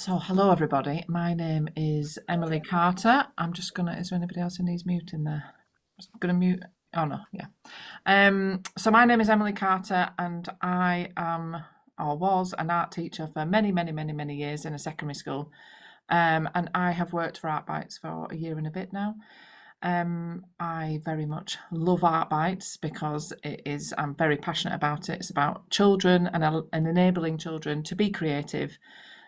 So hello everybody, my name is Emily Carter. I'm just gonna, is there anybody else who needs muting there? Just gonna mute, oh no, yeah. So my name is Emily Carter and I am, or was, an art teacher for many years in a secondary school. And I have worked for Art Bytes for a year and a bit now. I very much love Art Bytes because I'm very passionate about it. It's about children and enabling children to be creative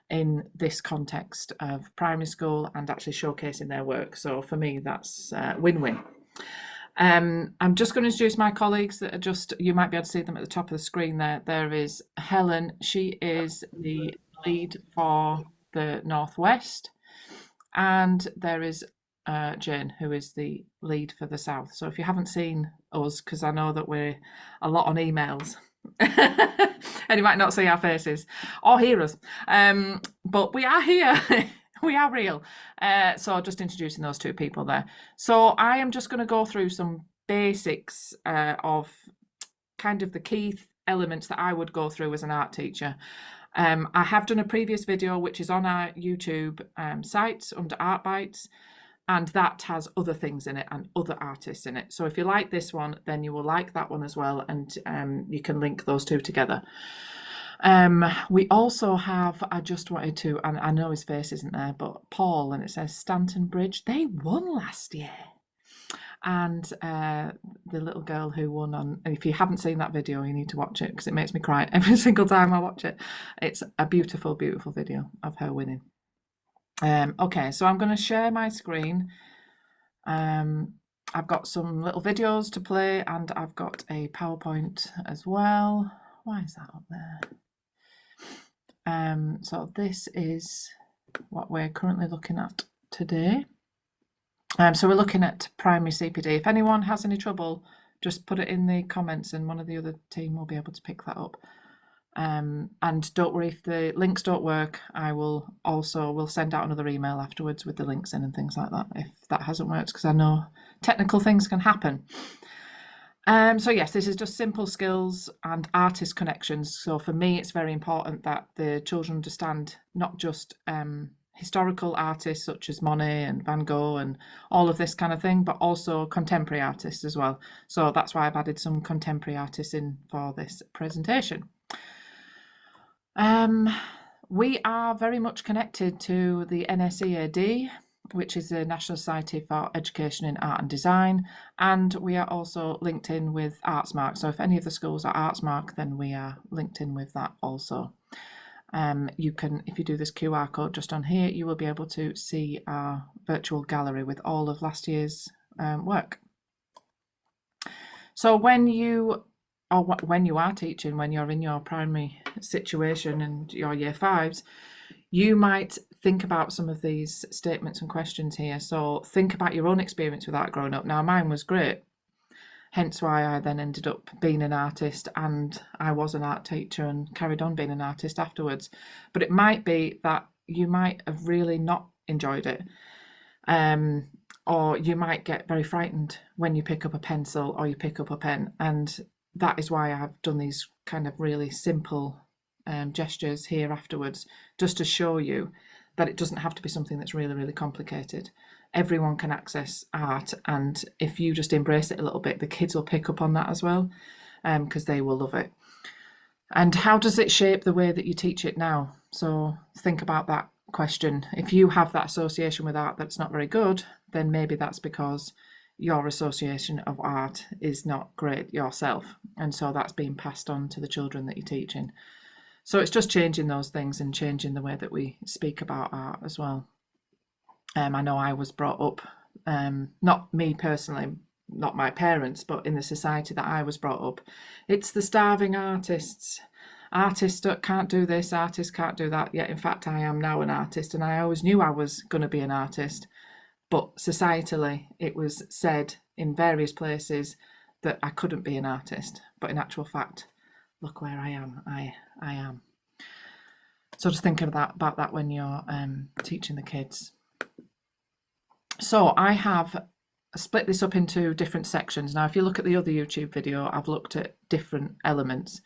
in this context of primary school and actually showcasing their work. So for me, that's win-win. I'm just going to introduce my colleagues that are just, you might be able to see them at the top of the screen there. There is Helen, she is the lead for the Northwest, and there is Jane, who is the lead for the South. So if you haven't seen us, because I know that we're a lot on emails, and you might not see our faces or hear us, but we are here. We are real. So just introducing those two people there. So I am just going to go through some basics of kind of the key elements that I would go through as an art teacher. I have done a previous video which is on our YouTube site under Art Bytes, and that has other things in it and other artists in it. So if you like this one, then you will like that one as well, and you can link those two together. We also have, I just wanted to, and I know his face isn't there, but Paul, and it says Stanton Bridge, they won last year. And the little girl who won on, and if you haven't seen that video, you need to watch it because it makes me cry every single time I watch it. It's a beautiful, beautiful video of her winning. Okay, so I'm going to share my screen. I've got some little videos to play and I've got a PowerPoint as well. Why is that up there? So this is what we're currently looking at today. So we're looking at primary CPD. If anyone has any trouble, just put it in the comments and one of the other team will be able to pick that up. And don't worry if the links don't work, we'll send out another email afterwards with the links in and things like that if that hasn't worked, because I know technical things can happen. So yes, this is just simple skills and artist connections. So for me, it's very important that the children understand not just historical artists such as Monet and Van Gogh and all of this kind of thing, but also contemporary artists as well. So that's why I've added some contemporary artists in for this presentation. We are very much connected to the NSEAD, which is the National Society for Education in Art and Design, and we are also linked in with Artsmark. So if any of the schools are Artsmark, then we are linked in with that also. You can, if you do this QR code just on here, you will be able to see our virtual gallery with all of last year's work. So when you are teaching, when you're in your primary situation and your year fives, you might think about some of these statements and questions here. So think about your own experience with art growing up. Now mine was great, hence why I then ended up being an artist, and I was an art teacher and carried on being an artist afterwards. But it might be that you might have really not enjoyed it. Or you might get very frightened when you pick up a pencil or you pick up a pen, and that is why I've done these kind of really simple gestures here afterwards, just to show you that it doesn't have to be something that's really, really complicated. Everyone can access art, and if you just embrace it a little bit, the kids will pick up on that as well, because they will love it. And how does it shape the way that you teach it now? So think about that question. If you have that association with art that's not very good, then maybe that's because your association of art is not great yourself, and so that's being passed on to the children that you're teaching. So it's just changing those things and changing the way that we speak about art as well. I know I was brought up, not me personally, not my parents, but in the society that I was brought up, it's the starving artists. Artists can't do this, artists can't do that. Yet in fact I am now an artist, and I always knew I was going to be an artist. But societally, it was said in various places that I couldn't be an artist. But in actual fact, look where I am. I am. So just think about that when you're teaching the kids. So I have split this up into different sections. Now, if you look at the other YouTube video, I've looked at different elements.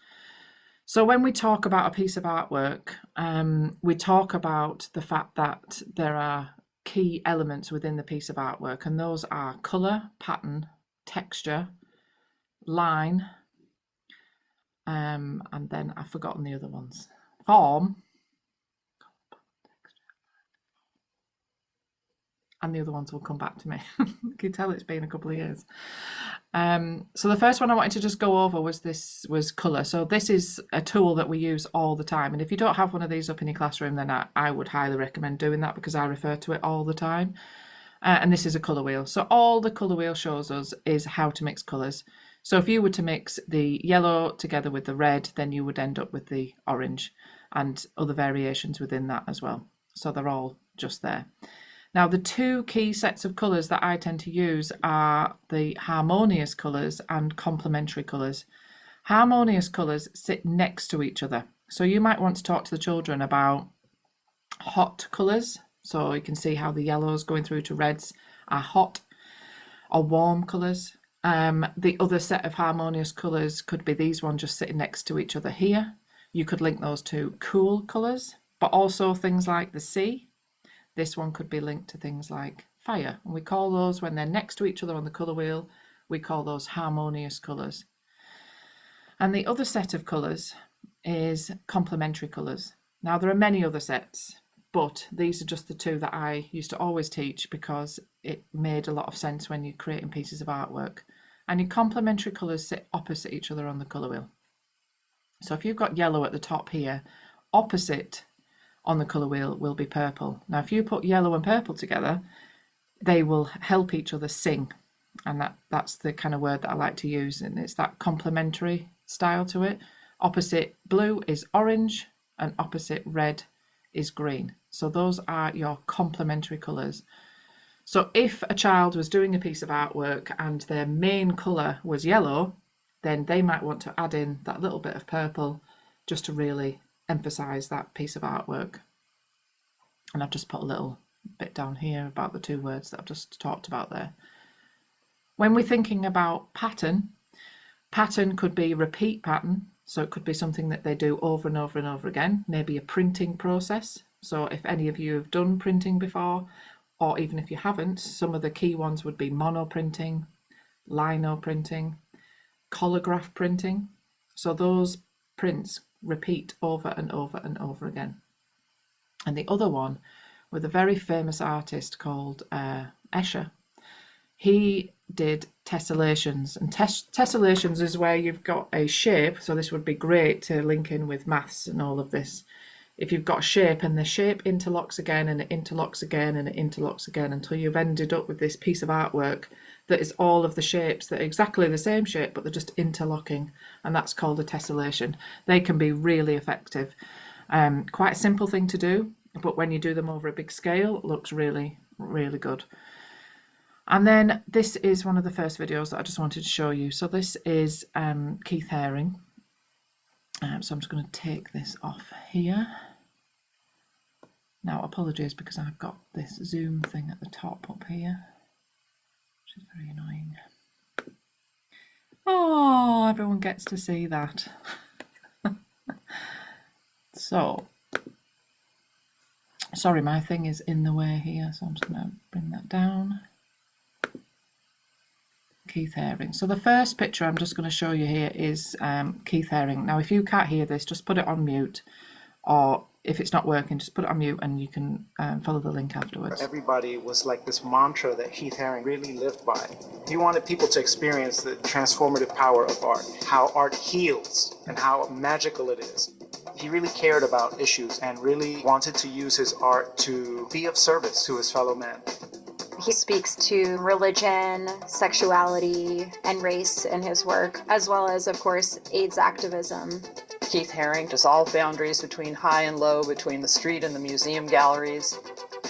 So when we talk about a piece of artwork, we talk about the fact that there are key elements within the piece of artwork, and those are colour, pattern, texture, line, and then I've forgotten the other ones. Form, and the other ones will come back to me. You can tell it's been a couple of years. So the first one I wanted to just go over was colour. So this is a tool that we use all the time. And if you don't have one of these up in your classroom, then I would highly recommend doing that, because I refer to it all the time. And this is a colour wheel. So all the colour wheel shows us is how to mix colours. So if you were to mix the yellow together with the red, then you would end up with the orange and other variations within that as well. So they're all just there. Now, the two key sets of colours that I tend to use are the harmonious colours and complementary colours. Harmonious colours sit next to each other. So you might want to talk to the children about hot colours. So you can see how the yellows going through to reds are hot, or warm colours. The other set of harmonious colours could be these ones just sitting next to each other here. You could link those to cool colours, but also things like the sea. This one could be linked to things like fire. And we call those, when they're next to each other on the colour wheel, we call those harmonious colours. And the other set of colours is complementary colours. Now, there are many other sets, but these are just the two that I used to always teach, because it made a lot of sense when you're creating pieces of artwork. And your complementary colours sit opposite each other on the colour wheel. So if you've got yellow at the top here, opposite on the colour wheel will be purple. Now, if you put yellow and purple together, they will help each other sing. And that's the kind of word that I like to use. And it's that complementary style to it. Opposite blue is orange, and opposite red is green. So those are your complementary colours. So if a child was doing a piece of artwork and their main colour was yellow, then they might want to add in that little bit of purple just to really emphasize that piece of artwork. And I've just put a little bit down here about the two words that I've just talked about there. When we're thinking about pattern could be repeat pattern. So it could be something that they do over and over and over again, maybe a printing process. So if any of you have done printing before, or even if you haven't, some of the key ones would be mono printing, lino printing, collagraph printing. So those prints repeat over and over and over again. And the other one, with a very famous artist called Escher, he did tessellations. And tessellations is where you've got a shape. So this would be great to link in with maths and all of this. If you've got a shape and the shape interlocks again and it interlocks again and it interlocks again until you've ended up with this piece of artwork that is all of the shapes that are exactly the same shape, but they're just interlocking, and that's called a tessellation. They can be really effective. Quite a simple thing to do, but when you do them over a big scale, it looks really, really good. And then this is one of the first videos that I just wanted to show you. So this is Keith Haring. So I'm just going to take this off here. Now, apologies because I've got this zoom thing at the top up here, which is very annoying. Oh, everyone gets to see that. So, sorry, my thing is in the way here, so I'm just going to bring that down. Keith Haring. So the first picture I'm just going to show you here is Keith Haring. Now, if you can't hear this, just put it on mute, or if it's not working, just put it on mute and you can follow the link afterwards. Everybody was like this mantra that Keith Haring really lived by. He wanted people to experience the transformative power of art, how art heals and how magical it is. He really cared about issues and really wanted to use his art to be of service to his fellow man. He speaks to religion, sexuality, and race in his work, as well as, of course, AIDS activism. Keith Haring dissolved boundaries between high and low, between the street and the museum galleries.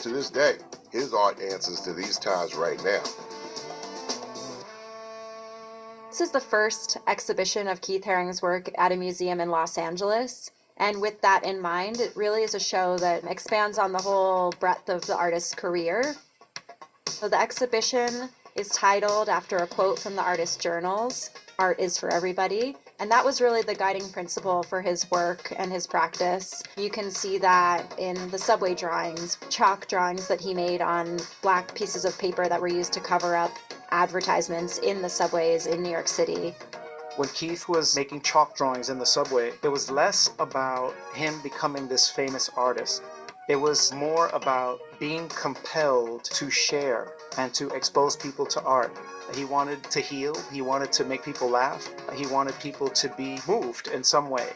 To this day, his art answers to these times right now. This is the first exhibition of Keith Haring's work at a museum in Los Angeles. And with that in mind, it really is a show that expands on the whole breadth of the artist's career. So the exhibition is titled after a quote from the artist's journals, "Art is for Everybody." And that was really the guiding principle for his work and his practice. You can see that in the subway drawings, chalk drawings that he made on black pieces of paper that were used to cover up advertisements in the subways in New York City. When Keith was making chalk drawings in the subway, it was less about him becoming this famous artist. It was more about being compelled to share and to expose people to art. He wanted to heal, he wanted to make people laugh, he wanted people to be moved in some way.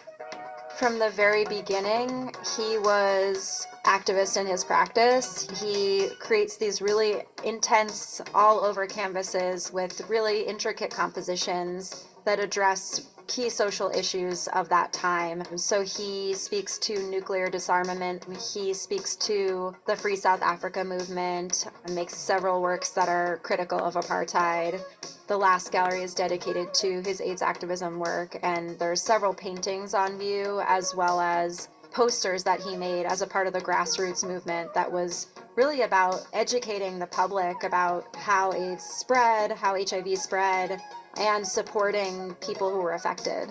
From the very beginning, he was activist in his practice. He creates these really intense, all over canvases with really intricate compositions that address key social issues of that time. So he speaks to nuclear disarmament, he speaks to the Free South Africa movement, and makes several works that are critical of apartheid. The last gallery is dedicated to his AIDS activism work, and there's several paintings on view, as well as posters that he made as a part of the grassroots movement that was really about educating the public about how AIDS spread, how HIV spread, and supporting people who were affected.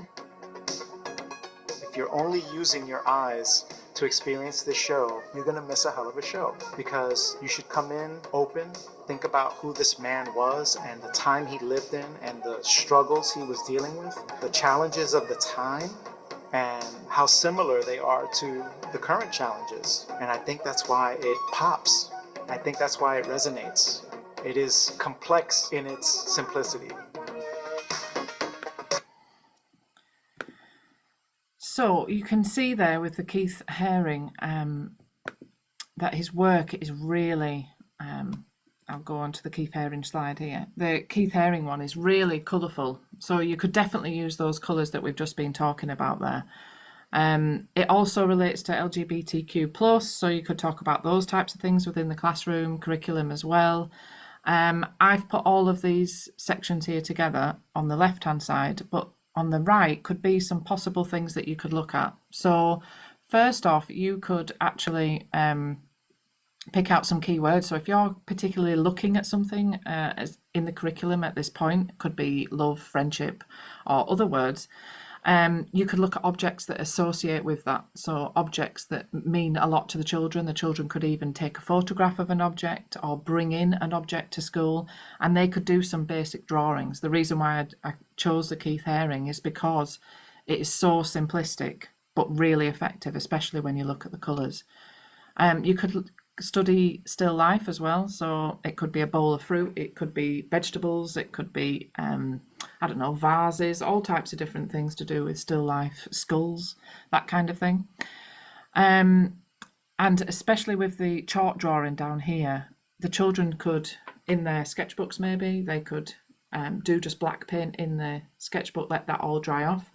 If you're only using your eyes to experience this show, you're gonna miss a hell of a show, because you should come in open, think about who this man was and the time he lived in and the struggles he was dealing with, the challenges of the time, and how similar they are to the current challenges. And I think that's why it pops. I think that's why it resonates. It is complex in its simplicity. So you can see there with the Keith Haring that his work is really, I'll go on to the Keith Haring slide here. The Keith Haring one is really colourful. So you could definitely use those colours that we've just been talking about there. It also relates to LGBTQ+, so you could talk about those types of things within the classroom curriculum as well. I've put all of these sections here together on the left-hand side, but on the right could be some possible things that you could look at. So first off, you could actually pick out some keywords. So if you're particularly looking at something as in the curriculum at this point, it could be love, friendship, or other words, you could look at objects that associate with that. So objects that mean a lot to the children. The children could even take a photograph of an object or bring in an object to school, and they could do some basic drawings. The reason why I chose the Keith Haring is because it is so simplistic but really effective, especially when you look at the colours. You could study still life as well. So it could be a bowl of fruit, it could be vegetables, it could be I don't know, vases, all types of different things to do with still life, skulls, that kind of thing. And especially with the chalk drawing down here, the children could, in their sketchbooks maybe, they could do just black paint in the sketchbook, let that all dry off.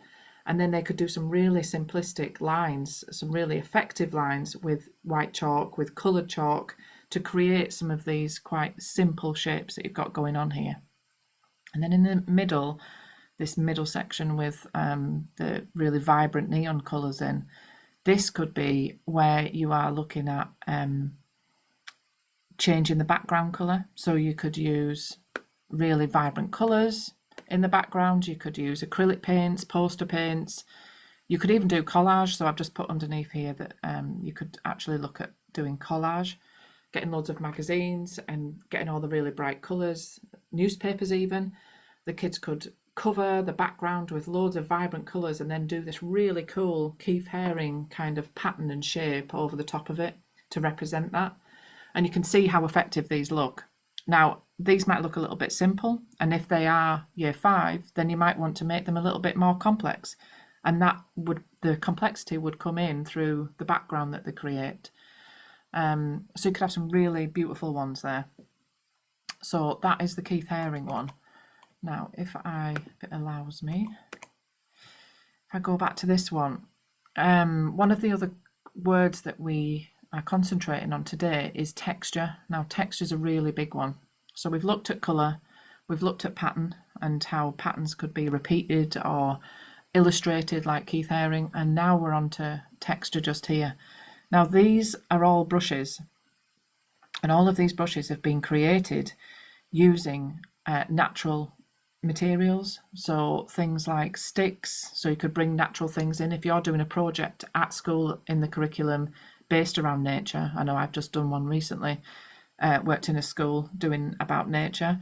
And then they could do some really simplistic lines, some really effective lines with white chalk, with coloured chalk, to create some of these quite simple shapes that you've got going on here. And then in the middle, this middle section with the really vibrant neon colours in, this could be where you are looking at changing the background colour. So you could use really vibrant colours in the background, you could use acrylic paints, poster paints, you could even do collage. So I've just put underneath here that you could actually look at doing collage, getting loads of magazines and getting all the really bright colours, newspapers even. The kids could cover the background with loads of vibrant colours and then do this really cool Keith Haring kind of pattern and shape over the top of it to represent that. And you can see how effective these look. Now, these might look a little bit simple, and if they are year 5, then you might want to make them a little bit more complex. And the complexity would come in through the background that they create. So you could have some really beautiful ones there. So that is the Keith Haring one. Now, if it allows me, if I go back to this one, one of the other words that we are concentrating on today is texture. Now, texture is a really big one. So we've looked at colour, we've looked at pattern and how patterns could be repeated or illustrated like Keith Haring, and now we're on to texture just here. Now, these are all brushes, and all of these brushes have been created using natural materials, so things like sticks, so you could bring natural things in. If you're doing a project at school in the curriculum based around nature, I know I've just done one recently, worked in a school doing about nature,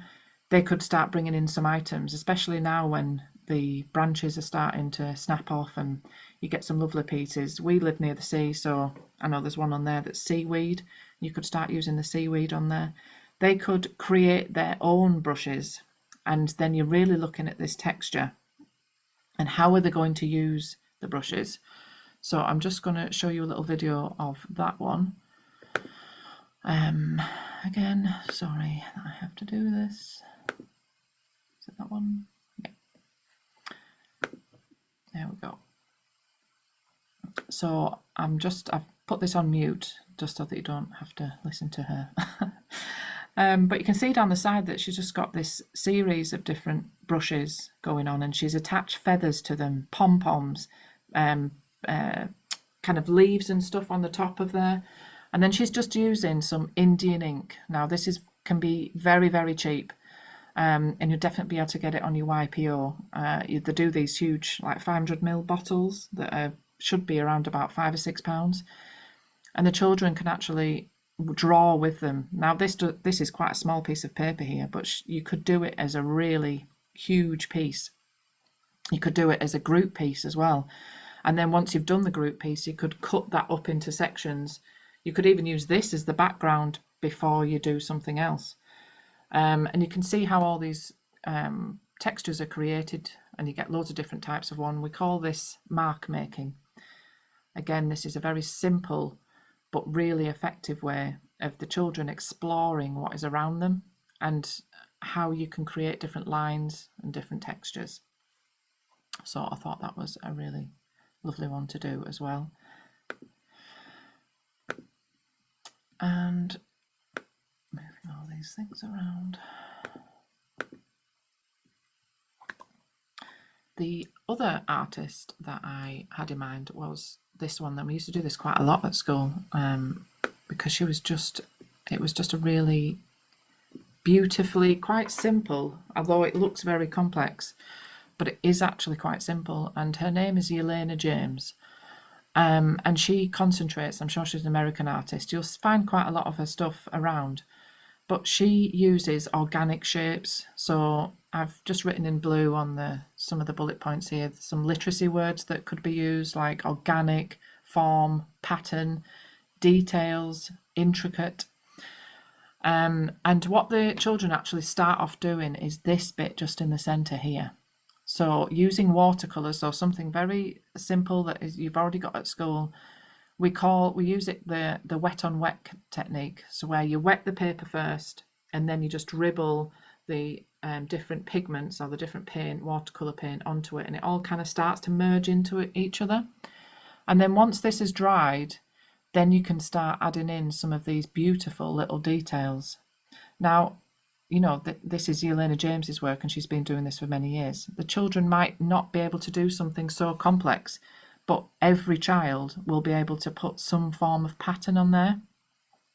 they could start bringing in some items, especially now when the branches are starting to snap off and you get some lovely pieces. We live near the sea, so I know there's one on there that's seaweed. You could start using the seaweed on there. They could create their own brushes, and then you're really looking at this texture and how are they going to use the brushes. So I'm just going to show you a little video of that one. Again, sorry that I have to do this. Is it that one? Yeah. There we go. So I've put this on mute just so that you don't have to listen to her. But you can see down the side that she's just got this series of different brushes going on, and she's attached feathers to them, pom-poms, kind of leaves and stuff on the top of there. And then she's just using some Indian ink. Now this can be very, very cheap. And you'll definitely be able to get it on your YPO. They do these huge, like 500ml bottles that should be around about £5 or £6, and the children can actually draw with them. Now this is quite a small piece of paper here, but you could do it as a really huge piece. You could do it as a group piece as well, and then once you've done the group piece, you could cut that up into sections. You could even use this as the background before you do something else. And you can see how all these textures are created, and you get loads of different types of one. We call this mark making. Again, this is a very simple but really effective way of the children exploring what is around them and how you can create different lines and different textures. So I thought that was a really lovely one to do as well. And moving all these things around. The other artist that I had in mind was this one. That we used to do this quite a lot at school, because it was just a really beautifully, quite simple, although it looks very complex, but it is actually quite simple. And her name is Yelena James, and she concentrates, I'm sure she's an American artist, you'll find quite a lot of her stuff around, but she uses organic shapes. So I've just written in blue on some of the bullet points here some literacy words that could be used, like organic, form, pattern, details, intricate. And what the children actually start off doing is this bit just in the centre here. So using watercolours, so something very simple that you've already got at school, we use it the wet on wet technique. So where you wet the paper first and then you just dribble the different pigments or the different paint, watercolour paint, onto it, and it all kind of starts to merge into each other. And then once this is dried, then you can start adding in some of these beautiful little details. Now, you know, this is Yelena James's work, and she's been doing this for many years. The children might not be able to do something so complex, but every child will be able to put some form of pattern on there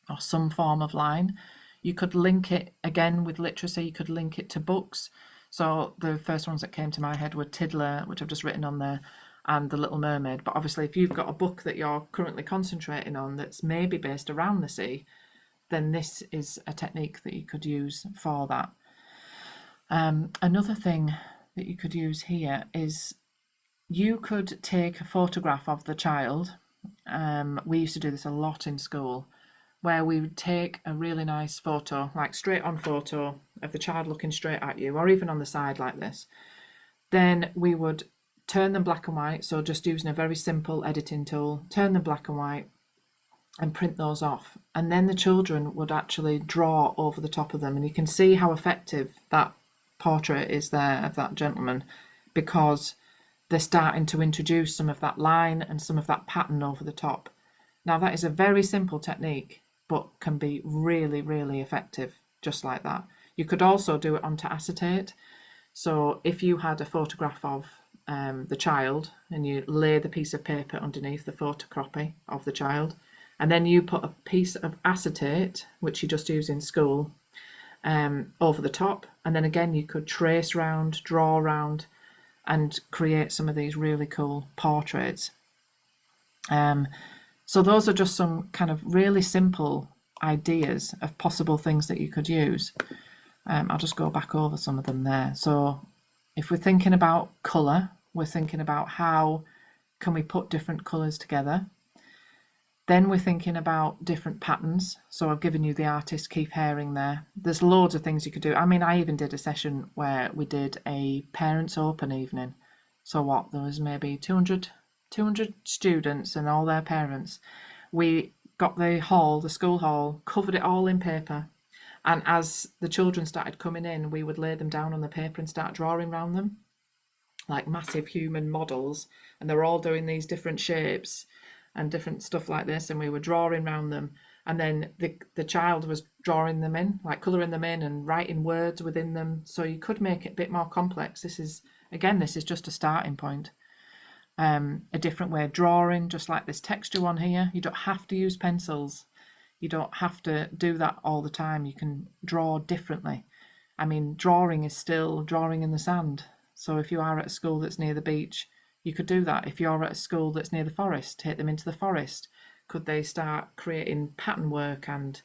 or some form of line. You could link it, again with literacy, you could link it to books. So the first ones that came to my head were Tiddler, which I've just written on there, and The Little Mermaid. But obviously if you've got a book that you're currently concentrating on that's maybe based around the sea, then this is a technique that you could use for that. Another thing that you could use here is you could take a photograph of the child. We used to do this a lot in school, where we would take a really nice photo, like straight on photo of the child looking straight at you, or even on the side like this. Then we would turn them black and white, so just using a very simple editing tool, turn them black and white and print those off. And then the children would actually draw over the top of them. And you can see how effective that portrait is there of that gentleman, because they're starting to introduce some of that line and some of that pattern over the top. Now that is a very simple technique, but can be really, really effective just like that. You could also do it onto acetate. So if you had a photograph of the child and you lay the piece of paper underneath the photocopy of the child, and then you put a piece of acetate, which you just use in school, over the top, And then again, you could trace round, draw round, and create some of these really cool portraits. So those are just some kind of really simple ideas of possible things that you could use. I'll just go back over some of them there. So if we're thinking about colour, we're thinking about how can we put different colours together. Then we're thinking about different patterns. So I've given you the artist Keith Haring there. There's loads of things you could do. I mean, I even did a session where we did a parents open evening. So what, there was maybe 200 students and all their parents. We got the hall, the school hall, covered it all in paper. And as the children started coming in, we would lay them down on the paper and start drawing around them, like massive human models. And they were all doing these different shapes and different stuff like this, and we were drawing around them, and then the child was drawing them in, like colouring them in and writing words within them, so you could make it a bit more complex. This is just a starting point. A different way of drawing, just like this texture one here. You don't have to use pencils, you don't have to do that all the time. You can draw differently. I mean, drawing is still drawing in the sand, so if you are at a school that's near the beach, you could do that. If you're at a school that's near the forest, take them into the forest. Could they start creating pattern work and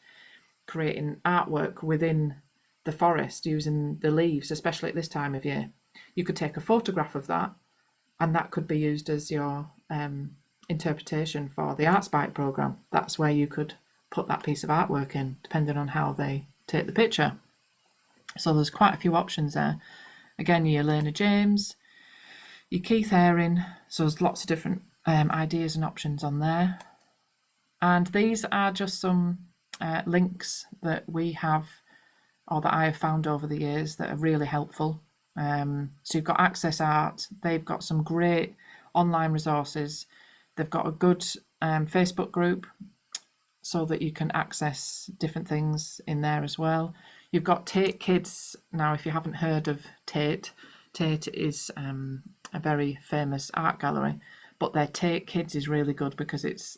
creating artwork within the forest using the leaves, especially at this time of year? You could take a photograph of that, and that could be used as your interpretation for the Art Bytes programme. That's where you could put that piece of artwork in, depending on how they take the picture. So there's quite a few options there. Again, your Elena James, your Keith Haring, so there's lots of different ideas and options on there. And these are just some links that we have, or that I have found over the years, that are really helpful. So you've got Access Art, they've got some great online resources. They've got a good Facebook group so that you can access different things in there as well. You've got Tate Kids. Now, if you haven't heard of Tate is a very famous art gallery, but their Tate Kids is really good because it's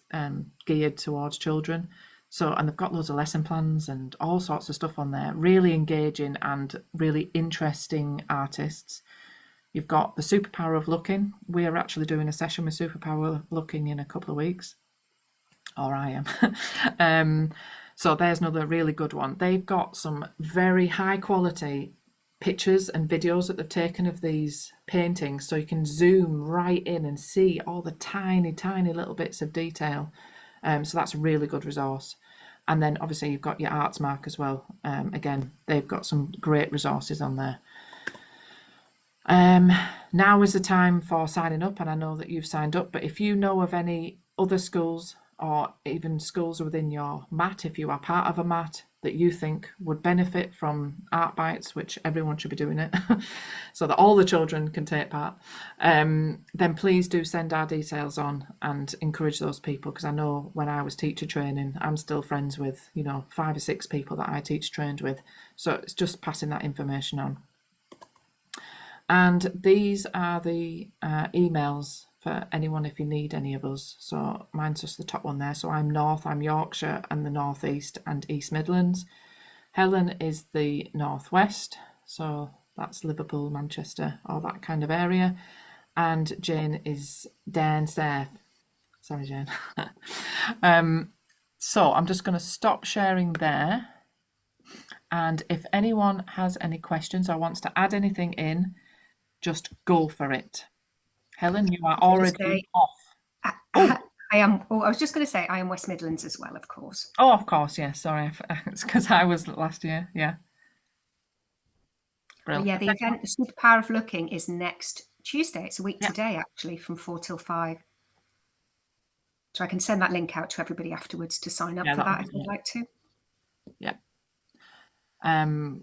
geared towards children. So, and they've got loads of lesson plans and all sorts of stuff on there, really engaging and really interesting artists. You've got the Superpower of Looking. We are actually doing a session with Superpower of Looking in a couple of weeks, or I am. So there's another really good one. They've got some very high quality pictures and videos that they've taken of these paintings, so you can zoom right in and see all the tiny little bits of detail. So that's a really good resource. And then obviously you've got your Artsmark as well. Again, they've got some great resources on there. Now is the time for signing up, and I know that you've signed up, but if you know of any other schools, or even schools within your MAT, if you are part of a MAT, that you think would benefit from Art Bytes, which everyone should be doing it, so that all the children can take part, then please do send our details on and encourage those people, because I know when I was teacher training, I'm still friends with 5 or 6 people that I teach trained with, so it's just passing that information on. And these are the emails for anyone if you need any of us. So mine's just the top one there. So I'm North, I'm Yorkshire and the North East and East Midlands. Helen is the Northwest, so that's Liverpool, Manchester, all that kind of area. And Jane is down south. Sorry, Jane. So I'm just going to stop sharing there. And if anyone has any questions or wants to add anything in, just go for it. Helen, you are already off. I am. Oh, I was just going to say I am West Midlands as well, of course. Oh, of course, yeah. Sorry, it's because I was last year. Yeah. Brilliant. Yeah, the event, the Superpower of Looking, is next Tuesday. It's a week today, actually, from 4 till 5. So I can send that link out to everybody afterwards to sign up for that if you'd like to. Yeah.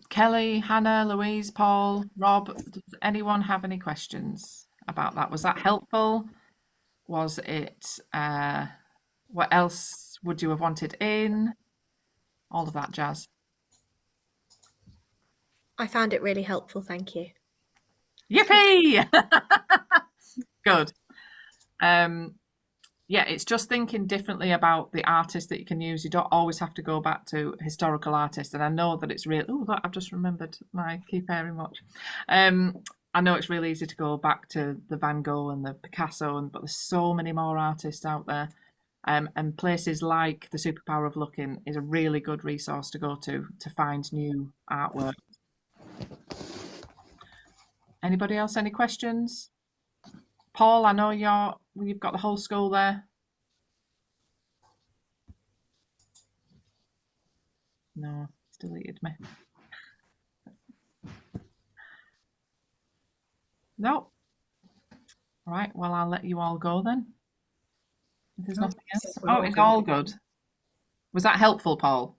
Kelly, Hannah, Louise, Paul, Rob, does anyone have any questions about that? Was that helpful? Was it, what else would you have wanted in? All of that jazz. I found it really helpful, thank you. Yippee! Good. yeah, it's just thinking differently about the artists that you can use. You don't always have to go back to historical artists. And I know that it's real. Oh, I've just remembered my Keep Haring watch. I know it's really easy to go back to the Van Gogh and the Picasso, but there's so many more artists out there. And places like the Superpower of Looking is a really good resource to go to find new artwork. Anybody else? Any questions? Paul, I know you've got the whole school there. No, it's deleted me. No. Right, well, I'll let you all go then. If there's nothing else. Oh, it's all good. Was that helpful, Paul?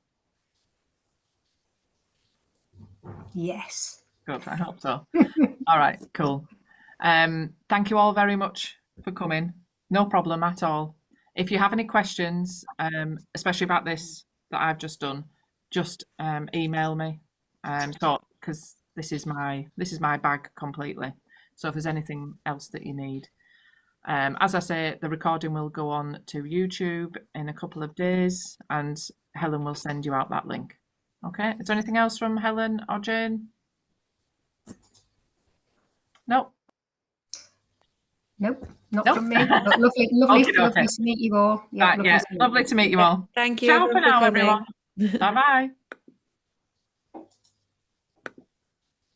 Yes. Good, I hope so. All right, cool. Thank you all very much for coming. No problem at all. If you have any questions, especially about this that I've just done, just email me. Because this is my bag completely. So if there's anything else that you need, as I say, the recording will go on to YouTube in a couple of days, and Helen will send you out that link. Okay. Is there anything else from Helen or Jane? Nope. Nope, not from me. But lovely to meet you all. Yeah, lovely to meet you all. Thank you. Ciao for everyone now, coming. everyone. Bye bye.